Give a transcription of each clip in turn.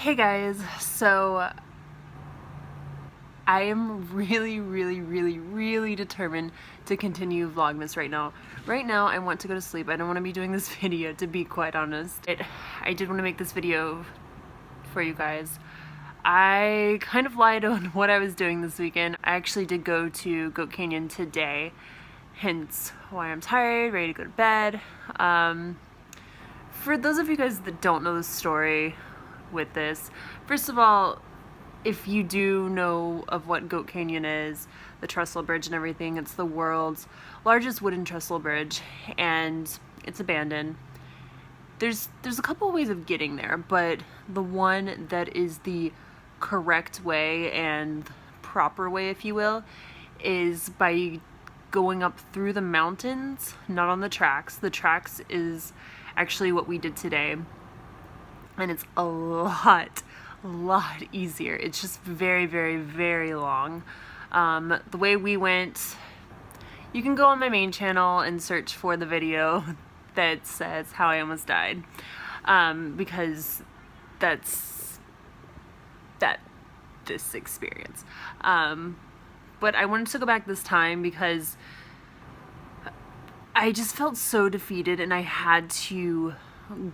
Hey guys, so I am really determined to continue Vlogmas right now. Right now I want to go to sleep. I don't want to be doing this video, to be quite honest. I did want to make this video for you guys. I kind of lied on what I was doing this weekend. I actually did go to Goat Canyon today, hence why I'm tired, ready to go to bed. For those of you guys that don't know the story with this, first of all, if you do know of what Goat Canyon is, the Trestle Bridge and everything, it's the world's largest wooden trestle bridge, and it's abandoned. There's a couple of ways of getting there, but the one that is the correct way and proper way, if you will, is by going up through the mountains, not on the tracks. The tracks is actually what we did today, and it's a lot easier. It's just very long. The way we went, you can go on my main channel and search for the video that says how I almost died, because that's this experience. But I wanted to go back this time because I just felt so defeated and I had to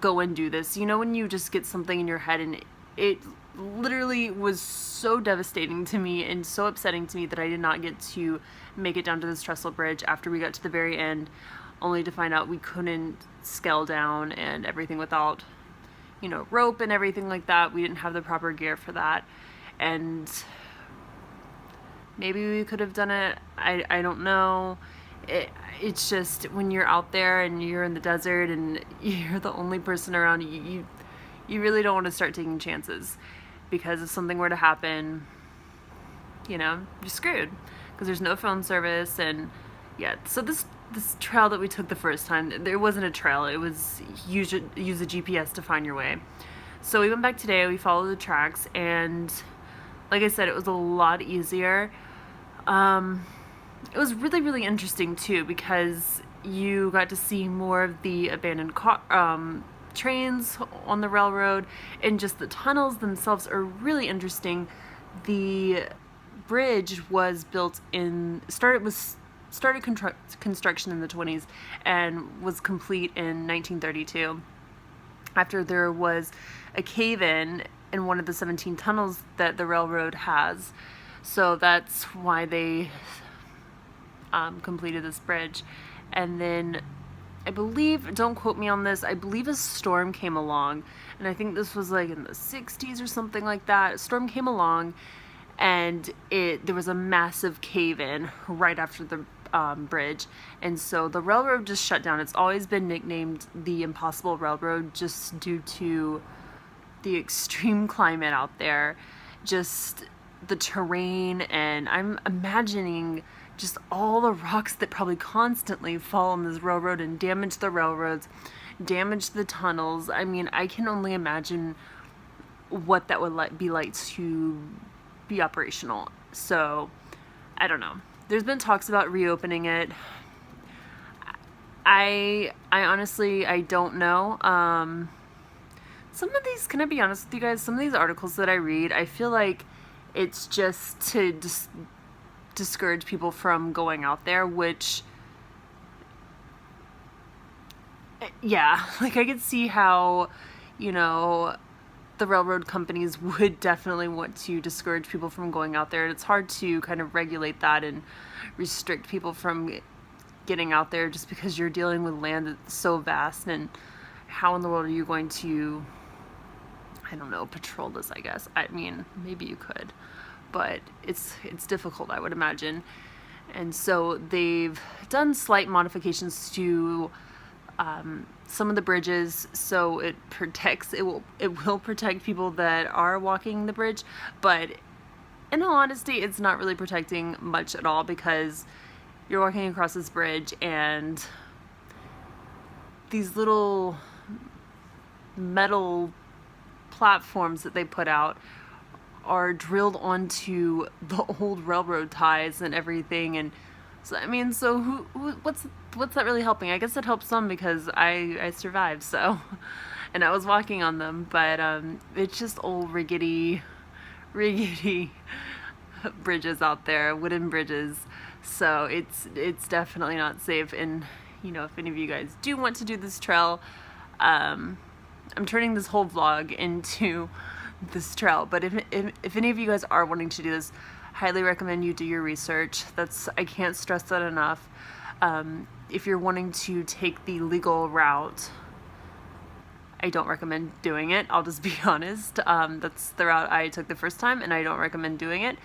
go and do this. You know, when you just get something in your head, and it literally was so devastating to me and so upsetting to me that I did not get to make it down to this trestle bridge after we got to the very end, only to find out we couldn't scale down and everything without, you know, rope and everything like that. We didn't have the proper gear for that, and maybe we could have done it. I don't know. It's just when you're out there and you're in the desert and you're the only person around, you really don't want to start taking chances, because if something were to happen, you know, you're screwed, because there's no phone service. And yeah, so this trail that we took the first time, there wasn't a trail, it was use a GPS to find your way. So we went back today, we followed the tracks, and like I said, it was a lot easier. It was really interesting too, because you got to see more of the abandoned trains on the railroad, and just the tunnels themselves are really interesting. The bridge was started construction in the 20s and was complete in 1932, after there was a cave-in in one of the 17 tunnels that the railroad has. So that's why they completed this bridge. And then I believe, don't quote me on this, I believe a storm came along, and I think this was like in the 60s or something like that. A storm came along, and there was a massive cave-in right after the bridge, and so the railroad just shut down. It's always been nicknamed the Impossible Railroad, just due to the extreme climate out there, just the terrain, and I'm imagining just all the rocks that probably constantly fall on this railroad and damage the railroads, damage the tunnels. I mean, I can only imagine what that would be like to be operational. So I don't know. There's been talks about reopening it. I honestly, I don't know. Some of these, can I be honest with you guys, some of these articles that I read, I feel like it's just to discourage people from going out there, which, yeah, like I could see how, you know, the railroad companies would definitely want to discourage people from going out there, and it's hard to kind of regulate that and restrict people from getting out there, just because you're dealing with land that's so vast. And how in the world are you going to, I don't know, patrol this? I guess, I mean, maybe you could, but it's difficult, I would imagine. And so they've done slight modifications to some of the bridges, so it will protect people that are walking the bridge. But in all honesty, it's not really protecting much at all, because you're walking across this bridge, and these little metal platforms that they put out are drilled onto the old railroad ties and everything. And so, I mean, so what's that really helping? I guess it helps some, because I survived, so and I was walking on them, but it's just old rickety bridges out there, wooden bridges, so it's definitely not safe. And if any of you guys do want to do this trail, I'm turning this whole vlog into this trail, but if any of you guys are wanting to do this, highly recommend you do your research. I can't stress that enough. If you're wanting to take the legal route, I don't recommend doing it. I'll just be honest. That's the route I took the first time, and I don't recommend doing it.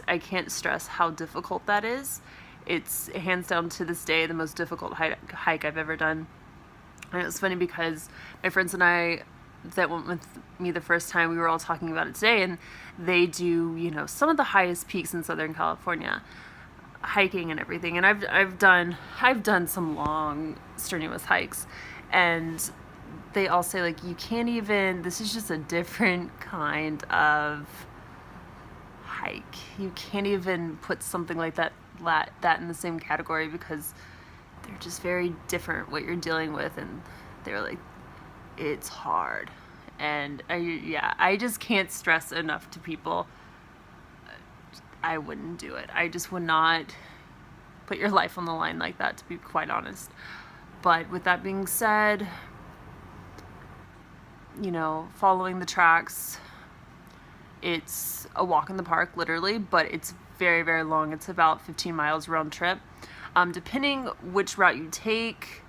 I can't stress how difficult that is. It's hands down to this day the most difficult hike I've ever done. And it was funny because my friends and I that went with me the first time, we were all talking about it today, and they do, some of the highest peaks in Southern California, hiking and everything. And I've done some long, strenuous hikes, and they all say, like, you can't even, this is just a different kind of hike. You can't even put something like that in the same category, because they're just very different what you're dealing with. And they're like, it's hard. And I just can't stress enough to people, I wouldn't do it. I just would not put your life on the line like that, to be quite honest. But with that being said, following the tracks, it's a walk in the park, literally, but it's very, very long. It's about 15 miles round trip. Depending which route you take,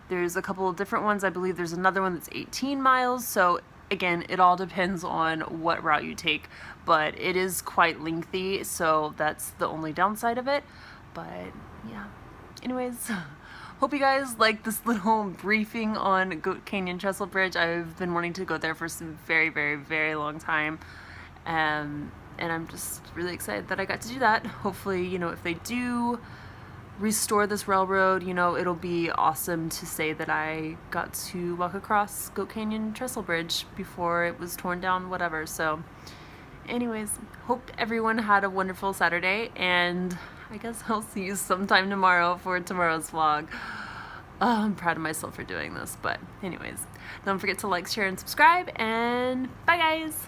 there's a couple of different ones. I believe there's another one that's 18 miles. So again, it all depends on what route you take, but it is quite lengthy, so that's the only downside of it. But yeah, anyways, hope you guys like this little briefing on Goat Canyon Trestle Bridge. I've been wanting to go there for some very, very, very long time, and I'm just really excited that I got to do that. Hopefully, if they do restore this railroad, it'll be awesome to say that I got to walk across Goat Canyon Trestle Bridge before it was torn down, whatever. So anyways, hope everyone had a wonderful Saturday, and I guess I'll see you sometime tomorrow for tomorrow's vlog. I'm proud of myself for doing this, but anyways, don't forget to like, share, and subscribe, and bye guys!